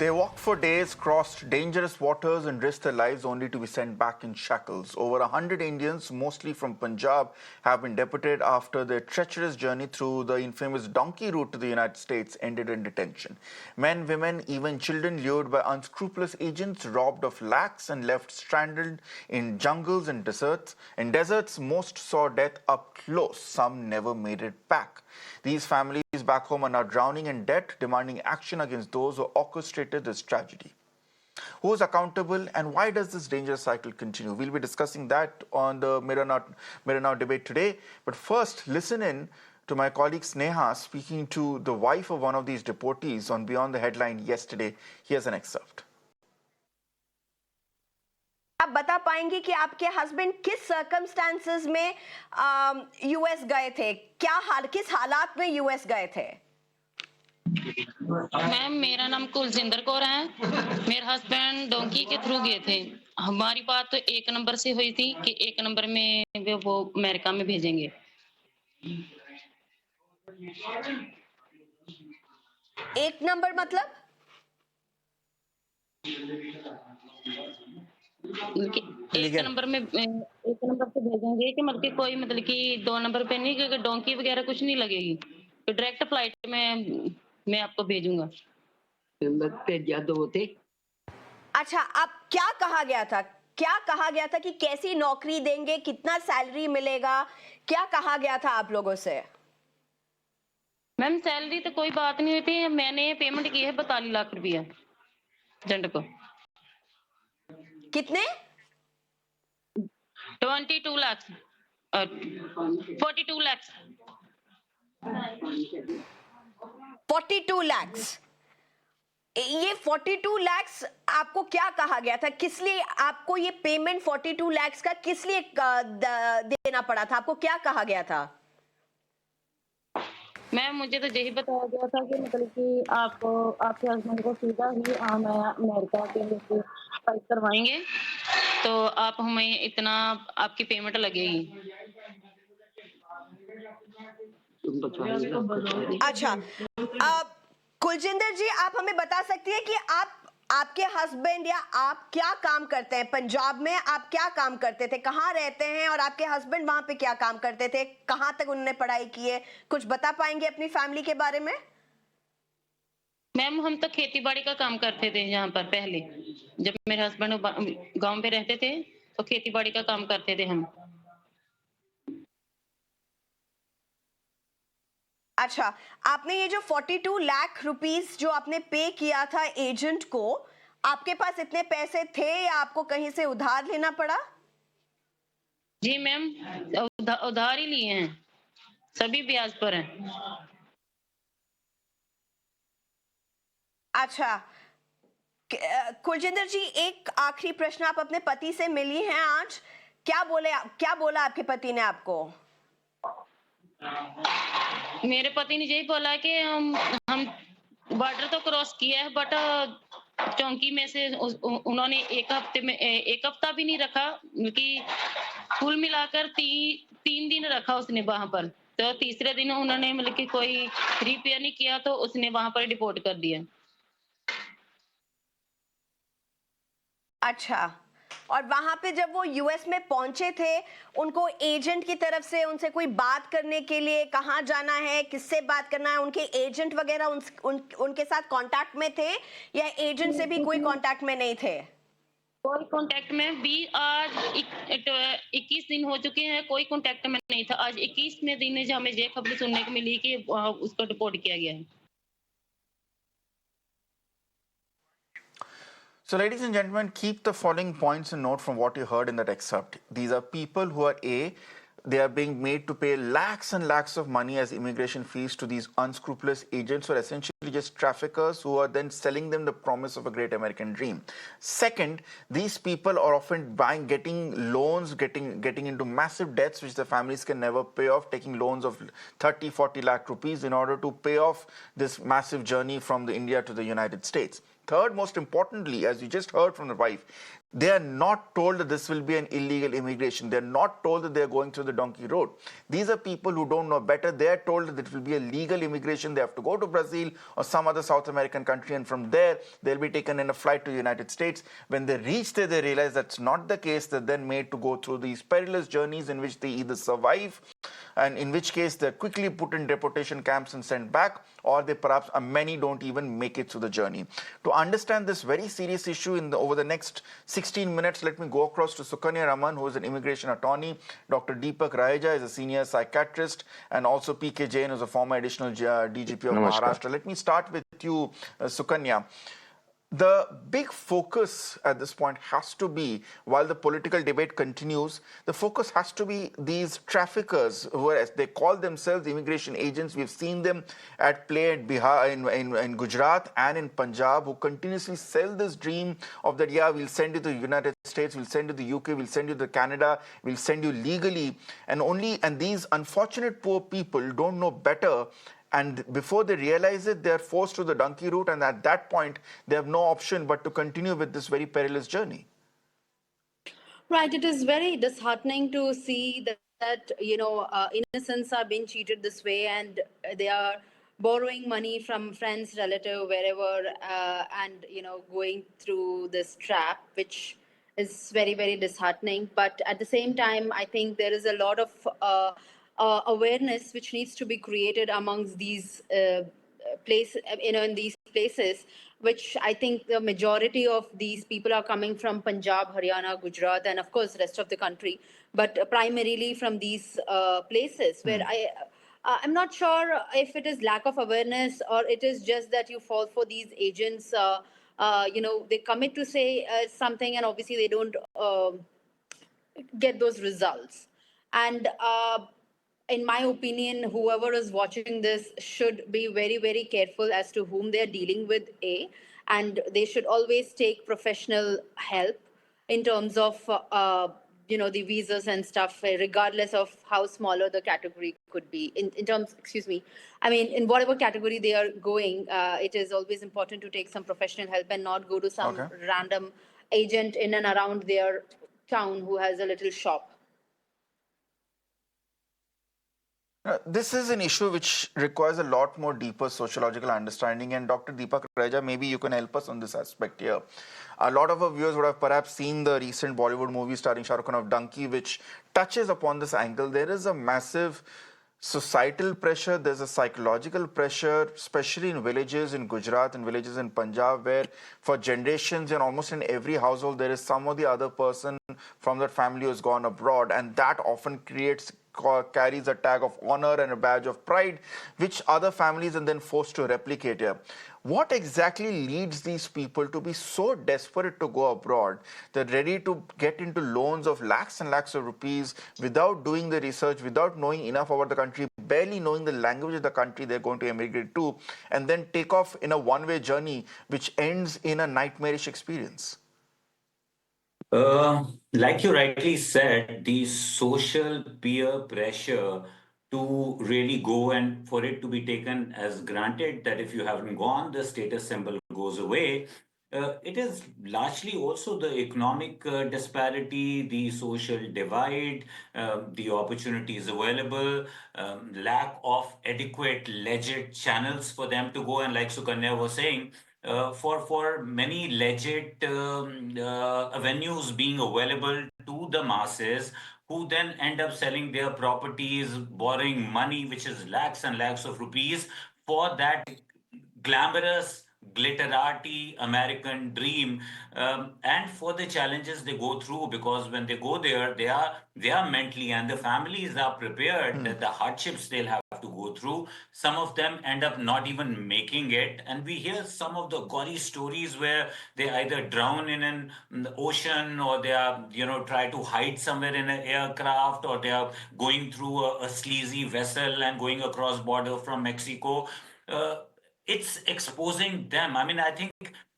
They walked for days, crossed dangerous waters and risked their lives only to be sent back in shackles. Over 100 Indians, mostly from Punjab, have been deported after their treacherous journey through the infamous donkey route to the United States ended in detention. Men, women, even children lured by unscrupulous agents, robbed of lakhs and left stranded in jungles and deserts. In deserts, most saw death up close. Some never made it back. These families back home are now drowning in debt, demanding action against those who orchestrated this tragedy. Who is accountable and why does this dangerous cycle continue? We'll be discussing that on the Mirror Now debate today. But first, listen in to my colleague Sneha speaking to the wife of one of these deportees on Beyond the Headline yesterday. Here's an excerpt. आप बता पाएंगे कि आपके husband किस circumstances में US गए थे, किस हालात में यूएस गए थे? मैम, मेरा नाम कुलजिंदर कौर है। मेरे हस्बैंड डोंकी के थ्रू गए थे। हमारी बात तो एक नंबर से हुई थी कि एक नंबर में वो अमेरिका में भेजेंगे। एक नंबर मतलब? एक नंबर से भेजेंगे कि मतलब कि कोई मतलब कि 2 नंबर पे नहीं, क्योंकि डोंकी वगैरह कुछ नहीं लगेगी, तो डायरेक्ट फ्लाइट में मैं आपको भेजूंगा। अच्छा, आप क्या कहा गया था कि कैसी नौकरी देंगे, कितना सैलरी मिलेगा, क्या कहा गया था आप लोगों से? मैम, सैलरी तो कोई बात नहीं हुई थी। मैंने पेमेंट की है 42 लाख रुपया एजेंट को। कितने? 22 लाख 42 लाख 42 लाख्स। ये 42 लाख्स आपको क्या कहा गया था? किस लिए आपको ये पेमेंट 42 लाख्स का किस लिए देना पड़ा था? आपको क्या कहा गया था? मैम, मुझे तो यही बताया गया था कि मतलब कि आपके हस्बैंड को सीधा ही अमेरिका के लिए फाइट करवाएंगे, तो आप हमें इतना आपकी पेमेंट लगेगी। अच्छा, कुलजिंदर जी, आप हमें बता सकती हैं कि आपके हस्बैंड या आप क्या काम करते हैं? पंजाब में आप क्या काम करते थे, कहाँ रहते हैं, और आपके हस्बैंड वहां पे क्या काम करते थे, कहाँ तक उन्होंने पढ़ाई की है? कुछ बता पाएंगे अपनी फैमिली के बारे में? मैम, हम तो खेती बाड़ी का काम करते थे यहाँ पर। पहले जब मेरे हस्बैंड गांव पे रहते थे तो खेती बाड़ी का काम करते थे हम। अच्छा, आपने ये जो 42 लाख रुपीस जो आपने पे किया था एजेंट को, आपके पास इतने पैसे थे या आपको कहीं से उधार लेना पड़ा? जी मैम, उधार ही लिए हैं, सभी ब्याज पर हैं। अच्छा, कुलजिंदर जी, एक आखिरी प्रश्न, आप अपने पति से मिली हैं आज, क्या बोला आपके पति ने आपको? मेरे पति ने यही बोला कि हम बॉर्डर तो क्रॉस किया है, बट चौकी में से उन्होंने एक हफ्ता भी नहीं रखा, कि कुल मिलाकर 3 दिन रखा उसने वहां पर। तो तीसरे दिन उन्होंने मतलब कि कोई रिपेयर नहीं किया, तो उसने वहां पर डिपोर्ट कर दिया। अच्छा, और वहां पे जब वो यूएस में पहुंचे थे, उनको एजेंट की तरफ से उनसे कोई बात करने के लिए कहाँ जाना है, किससे बात करना है, उनके एजेंट वगैरह उनके साथ कांटेक्ट में थे या एजेंट से भी कोई कांटेक्ट में नहीं थे? कोई कांटेक्ट में भी आज 21 दिन हो चुके हैं, कोई कांटेक्ट में नहीं था। आज 21वें दिन जो हमें ये खबर सुनने को मिली कि उसको डिपोर्ट किया गया है। So, ladies and gentlemen, keep the following points in note from what you heard in that excerpt. These are people who are they are being made to pay lakhs and lakhs of money as immigration fees to these unscrupulous agents who are essentially just traffickers who are then selling them the promise of a great American dream. Second, these people are often getting loans, getting into massive debts which the families can never pay off, taking loans of 30-40 lakh rupees in order to pay off this massive journey from India to the United States. Third, most importantly, as you just heard from the wife, they are not told that this will be an illegal immigration. They're not told that they're going through the donkey road. These are people who don't know better. They're told that it will be a legal immigration. They have to go to Brazil or some other South American country, and from there, they'll be taken in a flight to the United States. When they reach there, they realize that's not the case. They're then made to go through these perilous journeys in which they either survive, and in which case they're quickly put in deportation camps and sent back, or they perhaps, many don't even make it through the journey. To understand this very serious issue over the next 16 minutes, let me go across to Sukanya Raman, who is an immigration attorney. Dr. Deepak Raheja is a senior psychiatrist, and also P.K. Jain, who is a former additional DGP of Namaskar. Maharashtra. Let me start with you, Sukanya. The big focus at this point has to be, while the political debate continues, the focus has to be these traffickers, who are, as they call themselves, immigration agents. We've seen them at play at Bihar, in Gujarat and in Punjab, who continuously sell this dream of that, yeah, we'll send you to the United States, we'll send you to the UK, we'll send you to Canada, we'll send you legally. And these unfortunate poor people don't know better. And before they realize it, they are forced to the donkey route, and at that point, they have no option but to continue with this very perilous journey. Right. It is very disheartening to see that innocents are being treated this way, and they are borrowing money from friends, relative, wherever, and going through this trap, which is very, very disheartening. But at the same time, I think there is a lot of awareness which needs to be created amongst these in these places, which I think the majority of these people are coming from Punjab, Haryana, Gujarat, and of course rest of the country, but primarily from these places where I'm not sure if it is lack of awareness or it is just that you fall for these agents. They commit to say something, and obviously they don't get those results. And in my opinion, whoever is watching this should be very, very careful as to whom they're dealing with, and they should always take professional help in terms of the visas and stuff, regardless of how smaller the category could be. In terms, excuse me, I mean, in whatever category they are going, it is always important to take some professional help and not go to some random agent in and around their town who has a little shop. This is an issue which requires a lot more deeper sociological understanding, and Dr. Deepak Raheja, maybe you can help us on this aspect here. A lot of our viewers would have perhaps seen the recent Bollywood movie starring Shah Rukh Khan of Donkey, which touches upon this angle. There is a massive societal pressure, there's a psychological pressure, especially in villages in Gujarat and villages in Punjab, where for generations and almost in every household, there is some or the other person from that family who has gone abroad, and that often carries a tag of honor and a badge of pride, which other families are then forced to replicate here. What exactly leads these people to be so desperate to go abroad? They're ready to get into loans of lakhs and lakhs of rupees without doing the research, without knowing enough about the country, barely knowing the language of the country they're going to emigrate to, and then take off in a one-way journey which ends in a nightmarish experience. Like you rightly said, the social peer pressure to really go and for it to be taken as granted that if you haven't gone, the status symbol goes away. It is largely also the economic disparity, the social divide, the opportunities available, lack of adequate legit channels for them to go. And like Sukanya was saying, for many legit avenues being available to the masses, who then end up selling their properties, borrowing money, which is lakhs and lakhs of rupees, for that glamorous glitterati American dream, and for the challenges they go through, because when they go there, they are mentally, and the families are prepared that the hardships they'll have to go through. Some of them end up not even making it, and we hear some of the gory stories where they either drown in an ocean, or they are try to hide somewhere in an aircraft, or they are going through a sleazy vessel and going across border from Mexico. It's exposing them. I mean, I think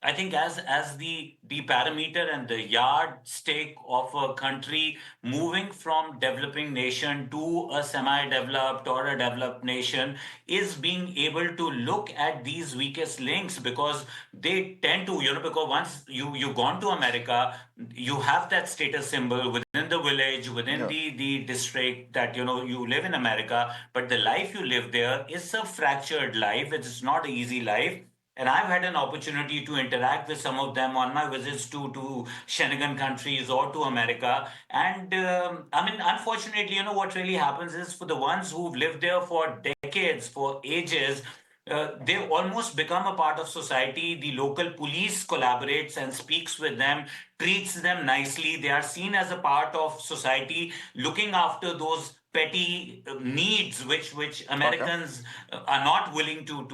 I think as the parameter and the yardstick of a country moving from developing nation to a semi-developed or a developed nation is being able to look at these weakest links, because they tend to, because once you've gone to America, you have that status symbol within the village, within Yeah. the district, that you live in America, but the life you live there is a fractured life. It's not an easy life. And I've had an opportunity to interact with some of them on my visits to Schengen countries or to America. And I mean, unfortunately, what really happens is, for the ones who've lived there for decades, for ages, they almost become a part of society. The local police collaborates and speaks with them, treats them nicely. They are seen as a part of society, looking after those petty needs which Okay. Americans are not willing to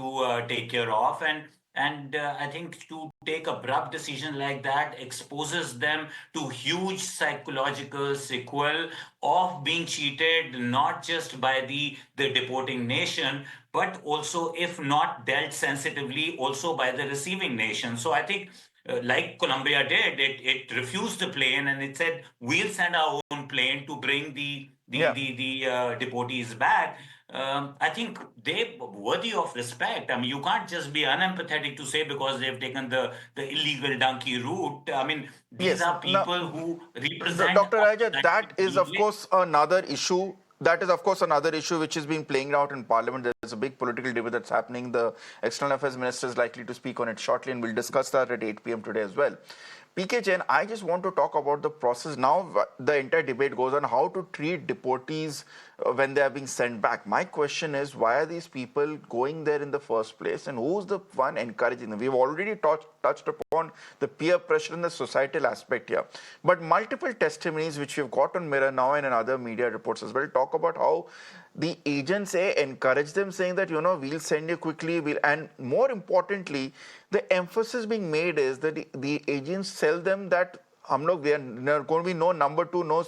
take care of. And I think to take abrupt decision like that exposes them to huge psychological sequel of being cheated, not just by the deporting nation, but also, if not dealt sensitively, also by the receiving nation. So I think, like Colombia did, it refused the plane and it said, we'll send our own plane to bring Yeah. the deportees back. I think they worthy of respect. I mean, you can't just be unempathetic to say because they've taken the illegal donkey route. I mean, these Yes. are Now, people who represent Dr. Raja, that that is, of deeply. course, another issue. That is, of course, another issue which is being playing out in Parliament. There's a big political debate that's happening. The External Affairs Minister is likely to speak on it shortly, and we'll discuss that at 8 p.m. today as well. PK Jain, I just want to talk about the process. Now, the entire debate goes on how to treat deportees when they are being sent back. My question is, why are these people going there in the first place, and who's the one encouraging them? We've already touched upon the peer pressure and the societal aspect here. But multiple testimonies which we've got on Mirror Now and in other media reports as well talk about how the agents encourage them, saying that, we'll send you quickly, and more importantly, the emphasis being made is that the agents tell them that there are going to be no number two, no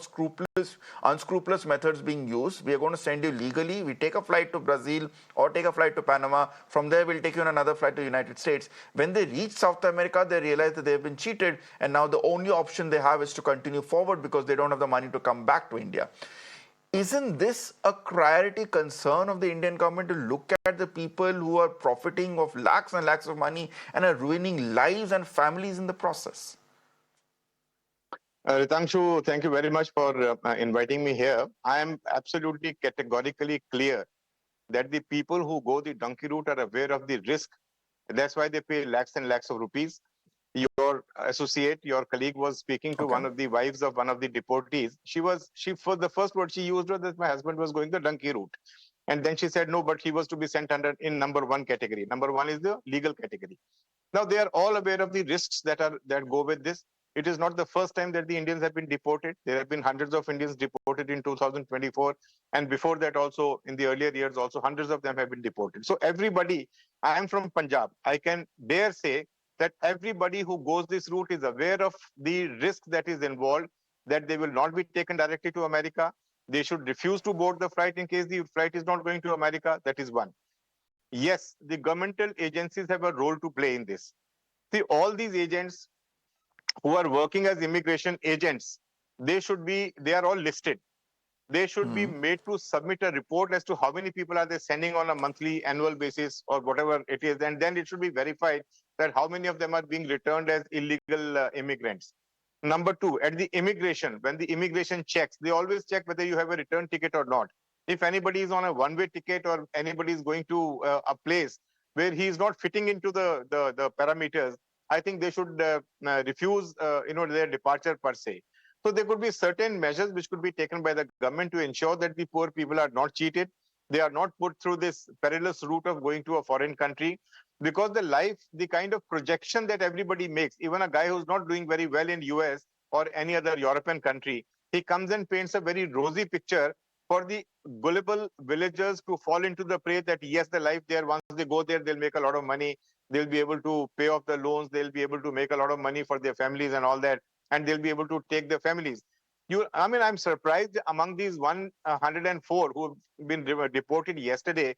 unscrupulous methods being used. We are going to send you legally. We take a flight to Brazil or take a flight to Panama. From there, we'll take you on another flight to the United States. When they reach South America, they realize that they've been cheated, and now the only option they have is to continue forward because they don't have the money to come back to India. Isn't this a priority concern of the Indian government to look at the people who are profiting of lakhs and lakhs of money and are ruining lives and families in the process? Ritangshu, thank you very much for inviting me here. I am absolutely categorically clear that the people who go the donkey route are aware of the risk. That's why they pay lakhs and lakhs of rupees. Your associate, your colleague, was speaking to Okay. one of the wives of one of the deportees. She for the first word she used was that my husband was going the donkey route. And then she said, no, but he was to be sent under in number one category. Number one is the legal category. Now, they are all aware of the risks that go with this. It is not the first time that the Indians have been deported. There have been hundreds of Indians deported in 2024. And before that also, in the earlier years, also hundreds of them have been deported. So everybody, I am from Punjab. I can dare say that everybody who goes this route is aware of the risk that is involved, that they will not be taken directly to America. They should refuse to board the flight in case the flight is not going to America. That is one. Yes, the governmental agencies have a role to play in this. See, all these agents who are working as immigration agents, they are all listed. They should be made to submit a report as to how many people are they sending on a monthly, annual basis, or whatever it is. And then it should be verified that how many of them are being returned as illegal immigrants. Number two, at the immigration, when the immigration checks, they always check whether you have a return ticket or not. If anybody is on a one-way ticket or anybody is going to a place where he is not fitting into the parameters, I think they should refuse their departure per se. So there could be certain measures which could be taken by the government to ensure that the poor people are not cheated. They are not put through this perilous route of going to a foreign country, because the kind of projection that everybody makes, even a guy who's not doing very well in US or any other European country, he comes and paints a very rosy picture for the gullible villagers to fall into the prey that yes, the life there, once they go there, they'll make a lot of money. They'll be able to pay off the loans. They'll be able to make a lot of money for their families and all that. And they'll be able to take their families. I'm surprised among these 104 who have been deported yesterday,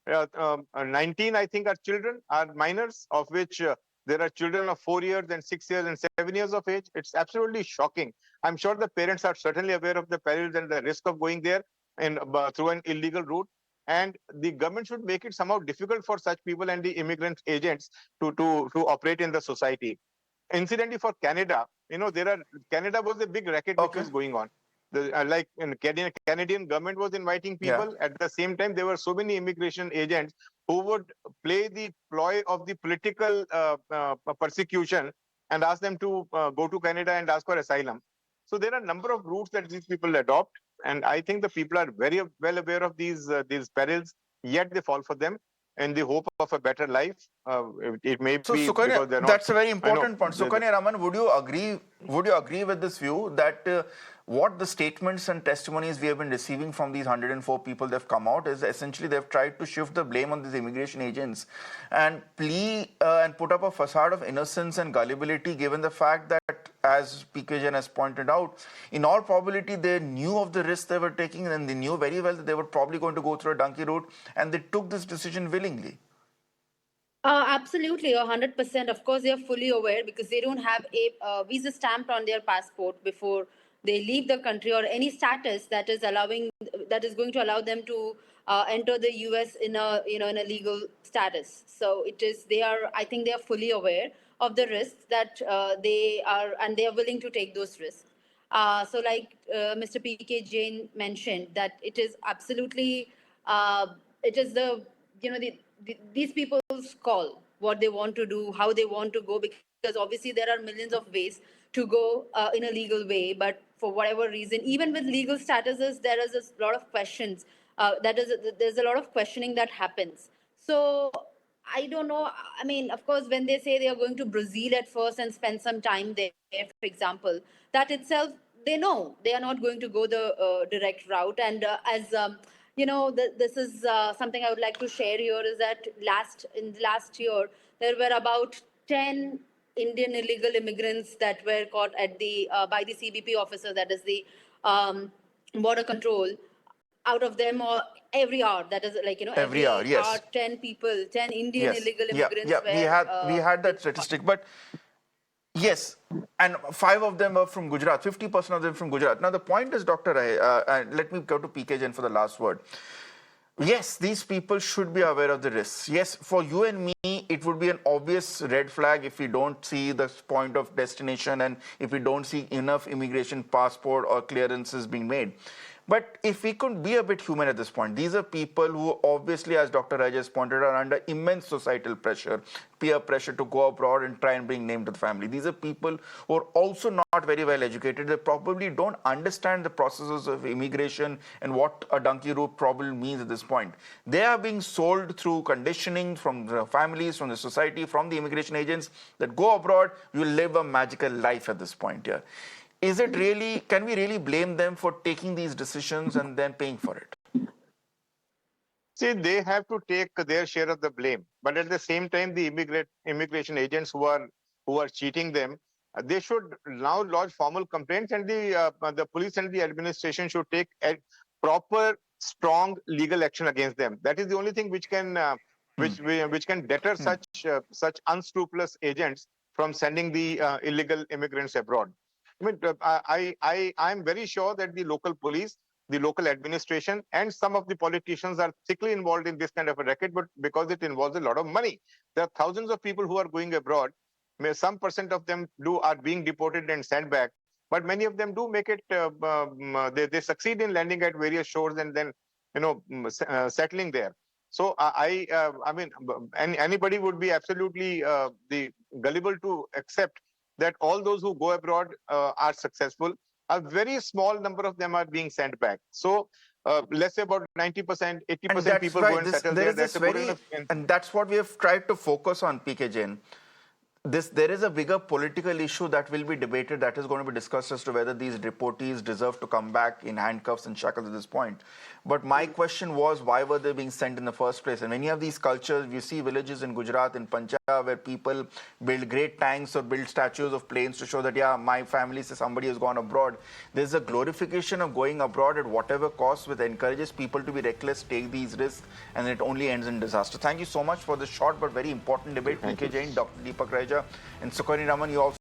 19, I think, are children, are minors, of which There are children of 4 years and 6 years and 7 years of age. It's absolutely shocking. I'm sure the parents are certainly aware of the perils and the risk of going there and through an illegal route. And the government should make it somehow difficult for such people and the immigrant agents to operate in the society. Incidentally, for Canada, Canada was a big racket which was going on. Like in Canadian government was inviting people. Yeah. At the same time, there were so many immigration agents who would play the ploy of the political persecution and ask them to go to Canada and ask for asylum. So there are a number of routes that these people adopt, and I think the people are very well aware of these perils. Yet they fall for them in the hope of a better life. It may So be Sukanya, because they're not. that's a very I know. important point. Sukanya Raman, would you agree? Would you agree with this view that what the statements and testimonies we have been receiving from these 104 people that have come out is essentially they've tried to shift the blame on these immigration agents and and put up a facade of innocence and gullibility, given the fact that, as PK Jain has pointed out, in all probability they knew of the risk they were taking and they knew very well that they were probably going to go through a donkey route, and they took this decision willingly. Absolutely, 100%. Of course, they are fully aware because they don't have a visa stamped on their passport before they leave the country, or any status that is going to allow them to enter the US in a in a legal status. So I think they are fully aware of the risks that they are willing to take those risks. So, like Mr. PK Jain mentioned, that it is absolutely it is these people's call what they want to do, how they want to go, because obviously there are millions of ways to go in a legal way, but for whatever reason, even with legal statuses, there is a lot of questions. There's a lot of questioning that happens. So I don't know. I mean, of course, when they say they are going to Brazil at first and spend some time there, for example, that itself, they know they are not going to go the direct route. And as this is something I would like to share here is that last year there were about 10 Indian illegal immigrants that were caught at the by the CBP officer, that is the border control. Out of them, or every hour, that is like Every hour, every hour, yes. 10 people, 10 Indian Yes. illegal Yeah. immigrants Yeah. were We had that statistic, but yes, and 5 of them were from Gujarat. 50% of them from Gujarat. Now the point is, Dr. Rai, let me go to PK Jain for the last word. Yes, these people should be aware of the risks. Yes, for you and me, it would be an obvious red flag if we don't see the point of destination and if we don't see enough immigration passport or clearances being made. But if we could be a bit human at this point, these are people who obviously, as Dr. Raheja has pointed out, are under immense societal pressure, peer pressure to go abroad and try and bring name to the family. These are people who are also not very well educated. They probably don't understand the processes of immigration and what a donkey route probably means at this point. They are being sold through conditioning from the families, from the society, from the immigration agents that go abroad, you will live a magical life at this point here. Is it really, can we really blame them for taking these decisions and then paying for it? See, they have to take their share of the blame, but at the same time, the immigration agents who are cheating them, they should now lodge formal complaints, and the police and the administration should take a proper, strong legal action against them. That is the only thing which can which can deter such unscrupulous agents from sending the illegal immigrants abroad. I mean, I'm very sure that the local police, the local administration, and some of the politicians are thickly involved in this kind of a racket, but because it involves a lot of money. There are thousands of people who are going abroad. Some percent of them are being deported and sent back, but many of them do make it. They succeed in landing at various shores and then settling there. So I mean, anybody would be absolutely gullible to accept that all those who go abroad are successful. A very small number of them are being sent back. So let's say about 90%, 80% people go and settle there. That's a good enough. And that's what we have tried to focus on, PK Jain. There is a bigger political issue that will be debated, that is going to be discussed as to whether these deportees deserve to come back in handcuffs and shackles at this point. But my question was, why were they being sent in the first place? And many of these cultures, you see villages in Gujarat, in Punjab, where people build great tanks or build statues of planes to show that, yeah, my family says somebody has gone abroad. There's a glorification of going abroad at whatever cost, which encourages people to be reckless, take these risks, and it only ends in disaster. Thank you so much for this short but very important debate, PK Jain, Dr. Deepak Raheja. Raheja. And Sukanya Raman, you also